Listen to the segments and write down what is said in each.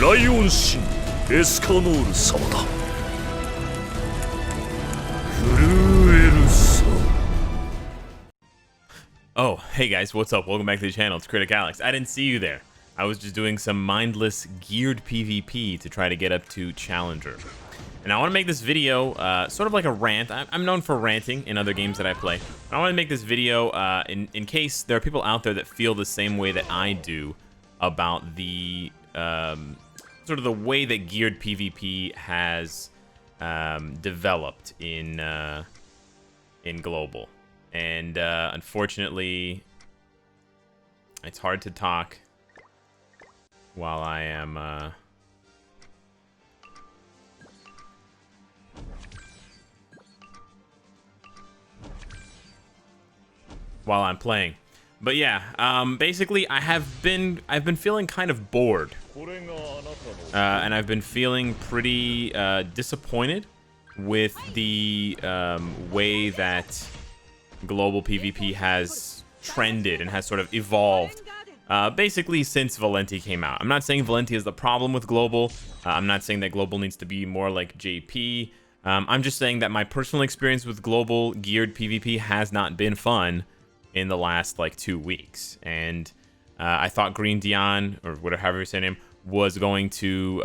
ライオン神エスカノール様だ。震えるさ。 Oh, hey guys, what's up? Welcome back to the channel. It's Critic Alex. I didn't see you there. I was just doing some mindless geared PvP to try to get up to Challenger. And I want to make this video sort of like a rant. I'm known for ranting in other games that I play. I want to make this video in case there are people out there that feel the same way that I do about the sort of the way that geared PvP has developed in global. And unfortunately, it's hard to talk while I am while I'm playing. But yeah, basically I've been feeling kind of bored, and I've been feeling pretty disappointed with the way that global PvP has trended and has sort of evolved basically since Valenti came out. I'm not saying Valenti is the problem with global. I'm not saying that global needs to be more like JP. I'm just saying that my personal experience with global geared PvP has not been fun in the last like 2 weeks, and I thought Green Dion, or whatever, however you say her name, was going to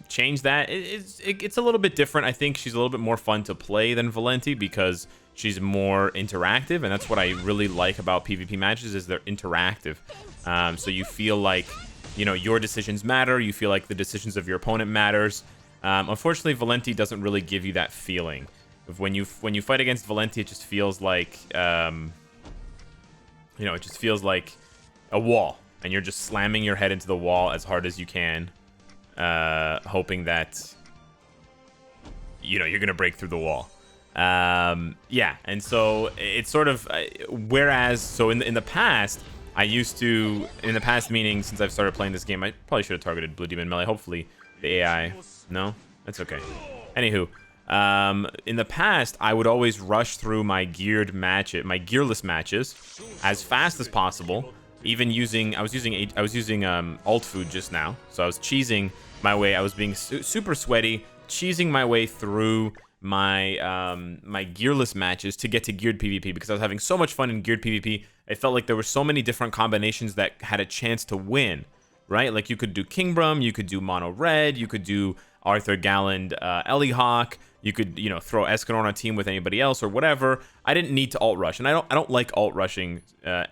change that. It's a little bit different. I think she's a little bit more fun to play than Valenti because she's more interactive, and that's what I really like about PvP matches, is they're interactive. So you feel like, you know, your decisions matter. You feel like the decisions of your opponent matters. Unfortunately, Valenti doesn't really give you that feeling. When you fight against Valenti, it just feels like you know, it just feels like a wall, and you're just slamming your head into the wall as hard as you can, hoping that, you know, you're gonna break through the wall. Yeah, and so it's sort of whereas, so in the past, I used to, in the past meaning since I've started playing this game, I probably should have targeted Blue Demon Melee. Hopefully the AI, no, that's okay. Anywho, in the past, I would always rush through my geared matches, my gearless matches, as fast as possible. Even using, I was using alt food just now, so I was cheesing my way. I was being super sweaty, cheesing my way through my my gearless matches to get to geared PvP, because I was having so much fun in geared PvP. It felt like there were so many different combinations that had a chance to win, right? Like you could do Kingbrum, you could do Mono Red, you could do Arthur Galland Ellie Hawk. You could, you know, throw Escanor on a team with anybody else or whatever. I didn't need to alt rush, and I don't like alt rushing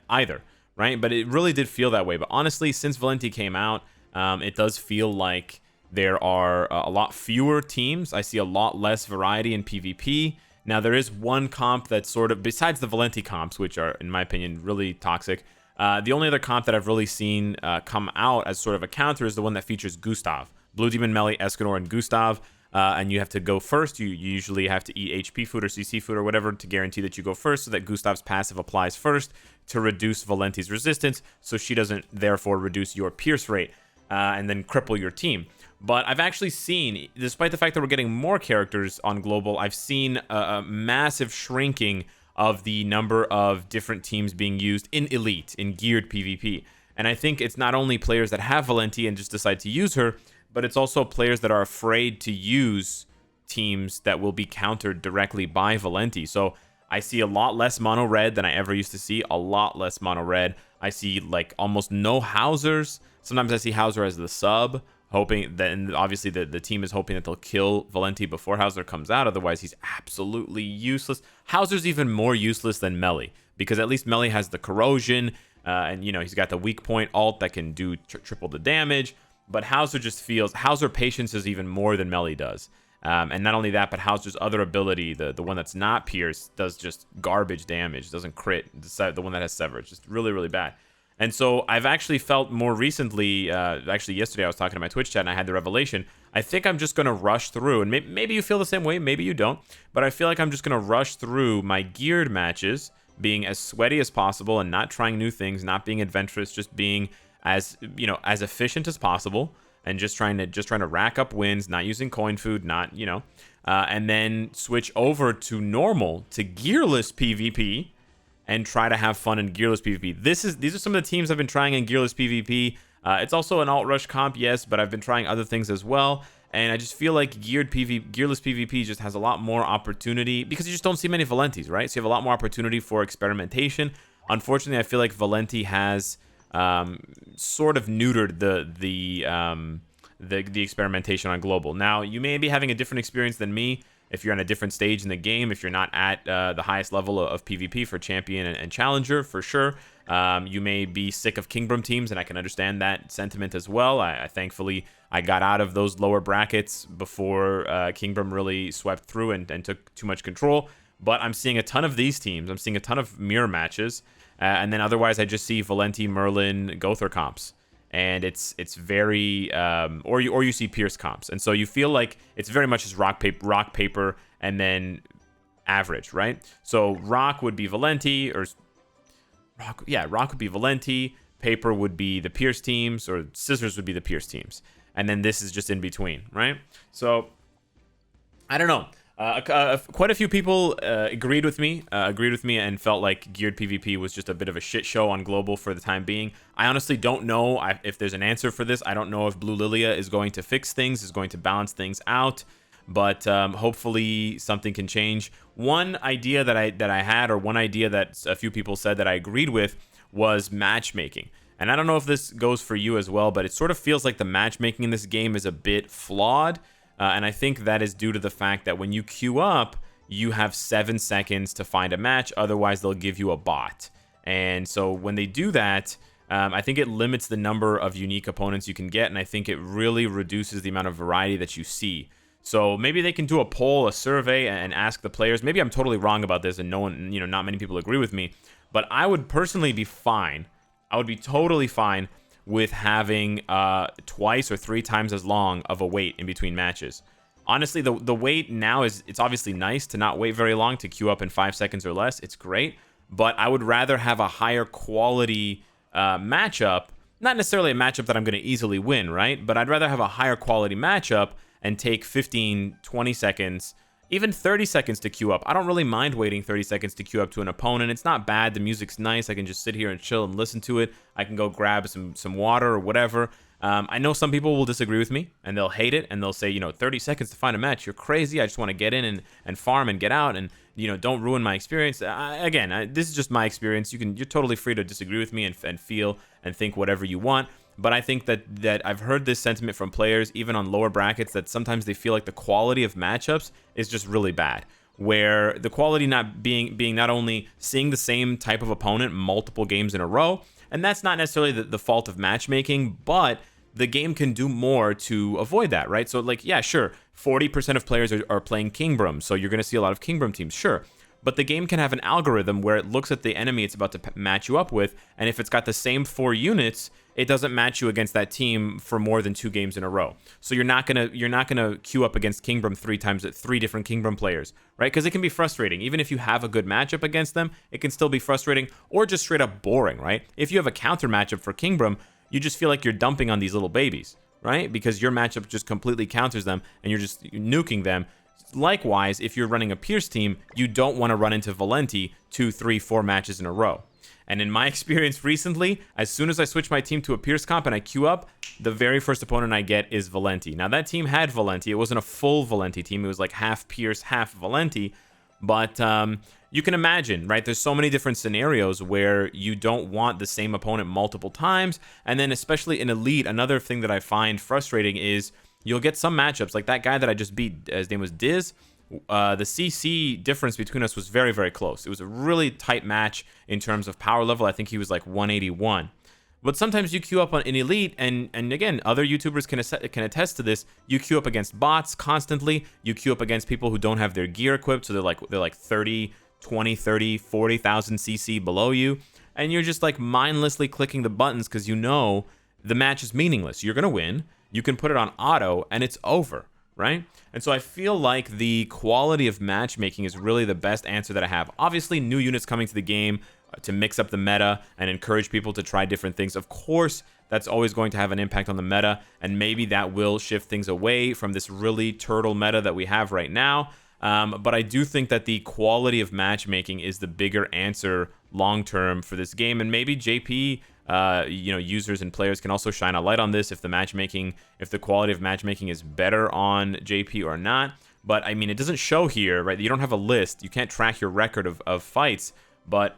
either, right? But it really did feel that way. But honestly, since Valenti came out, it does feel like there are a lot fewer teams. I see a lot less variety in PvP. Now, there is one comp that's sort of, besides the Valenti comps, which are, in my opinion, really toxic, the only other comp that I've really seen come out as sort of a counter is the one that features Gustav. Blue Demon Melee, Escanor, and Gustav. And you have to go first. You usually have to eat HP food or CC food or whatever to guarantee that you go first, so that Gustav's passive applies first to reduce Valenti's resistance, so she doesn't therefore reduce your pierce rate and then cripple your team. But I've actually seen, despite the fact that we're getting more characters on global, I've seen a massive shrinking of the number of different teams being used in elite, in geared PvP. And I think it's not only players that have Valenti and just decide to use her, but it's also players that are afraid to use teams that will be countered directly by Valenti. So I see a lot less Mono Red than I ever used to see, a lot less Mono Red. I see like almost no Hausers. Sometimes I see Hauser as the sub, hoping that, and obviously the team is hoping that they'll kill Valenti before Hauser comes out, otherwise he's absolutely useless. Hauser's even more useless than Melee, because at least Melee has the corrosion, and you know, he's got the weak point alt that can do triple the damage. But Hauser just feels, Hauser patience is even more than Melee does. And not only that, but Hauser's other ability, the one that's not Pierce, does just garbage damage, doesn't crit. The one that has Sever, it's just really, really bad. And so I've actually felt more recently, actually yesterday I was talking to my Twitch chat and I had the revelation. I think I'm just going to rush through, and maybe you feel the same way, maybe you don't, but I feel like I'm just going to rush through my geared matches, being as sweaty as possible and not trying new things, not being adventurous, just being as, you know, as efficient as possible, and just trying to rack up wins, not using coin food, not, you know, and then switch over to normal, to gearless PvP, and try to have fun in gearless PvP. These are some of the teams I've been trying in gearless PvP. It's also an alt rush comp, yes, but I've been trying other things as well. And I just feel like gearless PvP just has a lot more opportunity because you just don't see many Valentis, right? So you have a lot more opportunity for experimentation. Unfortunately, I feel like Valenti has sort of neutered the experimentation on global. Now, you may be having a different experience than me if you're on a different stage in the game, if you're not at the highest level of PvP for champion and challenger, for sure. You may be sick of Kingbrum teams, and I can understand that sentiment as well. I thankfully, I got out of those lower brackets before Kingbrum really swept through and took too much control. But I'm seeing a ton of these teams. I'm seeing a ton of mirror matches. And then otherwise, I just see Valenti, Merlin, Gother comps. And it's very or you see Pierce comps, and so you feel like it's very much just rock paper, and then average, right? So rock would be Valenti, or rock would be Valenti, paper would be the Pierce teams, or scissors would be the Pierce teams, and then this is just in between, right? So I don't know. Quite a few people agreed with me and felt like geared PvP was just a bit of a shit show on global for the time being. I honestly don't know if there's an answer for this. I don't know if Blue Lilia is going to fix things, is going to balance things out, but hopefully something can change. One idea that I had, or one idea that a few people said that I agreed with, was matchmaking. And I don't know if this goes for you as well, but it sort of feels like the matchmaking in this game is a bit flawed. And I think that is due to the fact that when you queue up, you have 7 seconds to find a match. Otherwise, they'll give you a bot. And so when they do that, I think it limits the number of unique opponents you can get. And I think it really reduces the amount of variety that you see. So maybe they can do a poll, a survey, and ask the players. Maybe I'm totally wrong about this and not many people agree with me. But I would personally be fine. I would be totally fine with having twice or 3 times as long of a wait in between matches. Honestly, the wait now it's obviously nice to not wait very long, to queue up in 5 seconds or less. It's great, but I would rather have a higher quality matchup. Not necessarily a matchup that I'm going to easily win, right? But I'd rather have a higher quality matchup and take 15, 20 seconds, even 30 seconds to queue up. I don't really mind waiting 30 seconds to queue up to an opponent. It's not bad. The music's nice. I can just sit here and chill and listen to it. I can go grab some water or whatever. I know some people will disagree with me, and they'll hate it, and they'll say, 30 seconds to find a match. You're crazy. I just want to get in and farm and get out, and don't ruin my experience. This is just my experience. You're totally free to disagree with me and feel and think whatever you want. But I think that I've heard this sentiment from players, even on lower brackets, that sometimes they feel like the quality of matchups is just really bad. Where the quality not being not only seeing the same type of opponent multiple games in a row, and that's not necessarily the fault of matchmaking, but the game can do more to avoid that, right? So, sure, 40% of players are playing Kingbrum, so you're going to see a lot of Kingbrum teams, sure. But the game can have an algorithm where it looks at the enemy it's about to match you up with, and if it's got the same 4 units, it doesn't match you against that team for more than 2 games in a row. So you're not gonna queue up against Kingbrum 3 times at 3 different Kingbrum players, right? Because it can be frustrating. Even if you have a good matchup against them, it can still be frustrating or just straight up boring, right? If you have a counter matchup for Kingbrum, you just feel like you're dumping on these little babies, right? Because your matchup just completely counters them and you're just nuking them. Likewise, if you're running a Pierce team, you don't want to run into Valenti 2, 3, 4 matches in a row. And in my experience recently, as soon as I switch my team to a Pierce comp and I queue up, the very first opponent I get is Valenti. Now, that team had Valenti. It wasn't a full Valenti team. It was like half Pierce, half Valenti. But you can imagine, right? There's so many different scenarios where you don't want the same opponent multiple times. And then especially in Elite, another thing that I find frustrating is you'll get some matchups. Like that guy that I just beat, his name was Diz. The CC difference between us was very, very close. It was a really tight match in terms of power level. I think he was like 181. But sometimes you queue up in Elite, and again, other YouTubers can attest to this. You queue up against bots constantly. You queue up against people who don't have their gear equipped, so they're like 30, 20, 30, 40,000 CC below you, and you're just like mindlessly clicking the buttons because you know the match is meaningless. You're gonna win. You can put it on auto, and it's over. Right? And so I feel like the quality of matchmaking is really the best answer that I have. Obviously, new units coming to the game to mix up the meta and encourage people to try different things. Of course, that's always going to have an impact on the meta, and maybe that will shift things away from this really turtle meta that we have right now. But I do think that the quality of matchmaking is the bigger answer long-term for this game, and maybe JP users and players can also shine a light on this if the quality of matchmaking is better on JP or not. But I mean, it doesn't show here, right? You don't have a list. You can't track your record of fights. But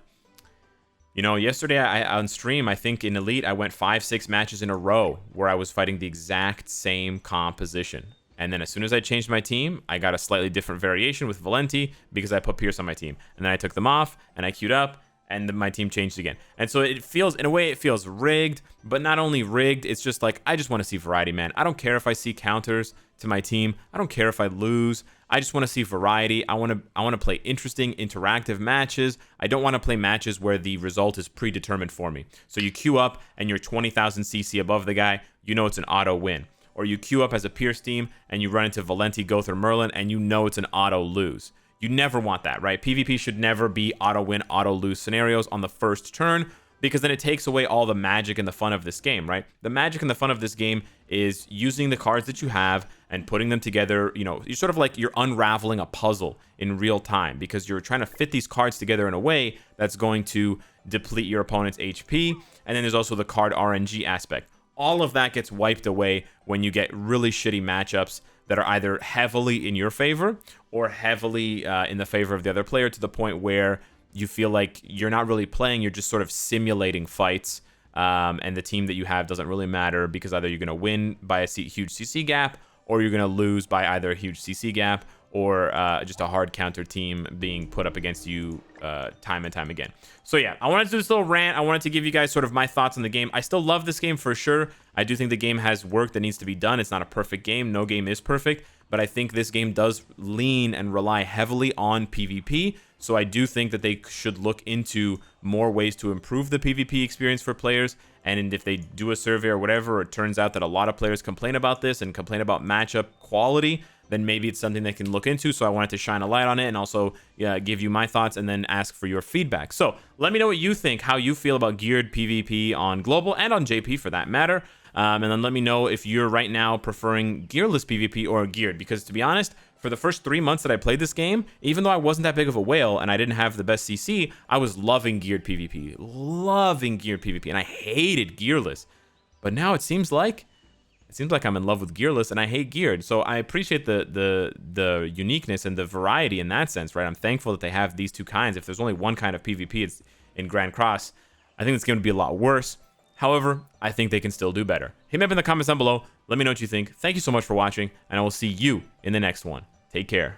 yesterday on stream, I think in Elite, I went 5-6 matches in a row where I was fighting the exact same composition. And then as soon as I changed my team, I got a slightly different variation with Valenti because I put Pierce on my team. And then I took them off and I queued up and then my team changed again. And so it feels, in a way, it feels rigged, but not only rigged, it's just like, I just want to see variety, man. I don't care if I see counters to my team. I don't care if I lose. I just want to see variety. I want to play interesting, interactive matches. I don't want to play matches where the result is predetermined for me. So you queue up and you're 20,000 CC above the guy, you know it's an auto win. Or you queue up as a Pierce team and you run into Valenti, Goth, or Merlin and you know it's an auto lose. You never want that, right? PvP should never be auto win, auto lose scenarios on the first turn, because then it takes away all the magic and the fun of this game, right? The magic and the fun of this game is using the cards that you have and putting them together. You're sort of like you're unraveling a puzzle in real time because you're trying to fit these cards together in a way that's going to deplete your opponent's HP. And then there's also the card RNG aspect. All of that gets wiped away when you get really shitty matchups that are either heavily in your favor or heavily in the favor of the other player, to the point where you feel like you're not really playing, you're just sort of simulating fights, and the team that you have doesn't really matter because either you're going to win by a huge CC gap or you're going to lose by either a huge CC gap or just a hard counter team being put up against you time and time again. So yeah, I wanted to do this little rant. I wanted to give you guys sort of my thoughts on the game. I still love this game for sure. I do think the game has work that needs to be done. It's not a perfect game. No game is perfect. But I think this game does lean and rely heavily on PvP. So I do think that they should look into more ways to improve the PvP experience for players. And if they do a survey or whatever, it turns out that a lot of players complain about this and complain about matchup quality, then maybe it's something they can look into. So I wanted to shine a light on it and also give you my thoughts and then ask for your feedback. So let me know what you think, how you feel about geared PvP on Global and on JP for that matter. And then let me know if you're right now preferring gearless PvP or geared. Because to be honest, for the first 3 months that I played this game, even though I wasn't that big of a whale and I didn't have the best CC, I was loving geared PvP. Loving geared PvP. And I hated gearless. But now it seems like I'm in love with gearless and I hate geared. So I appreciate the uniqueness and the variety in that sense, right? I'm thankful that they have these two kinds. If there's only one kind of PvP, it's in Grand Cross, I think it's going to be a lot worse. However, I think they can still do better. Hit me up in the comments down below. Let me know what you think. Thank you so much for watching, and I will see you in the next one. Take care.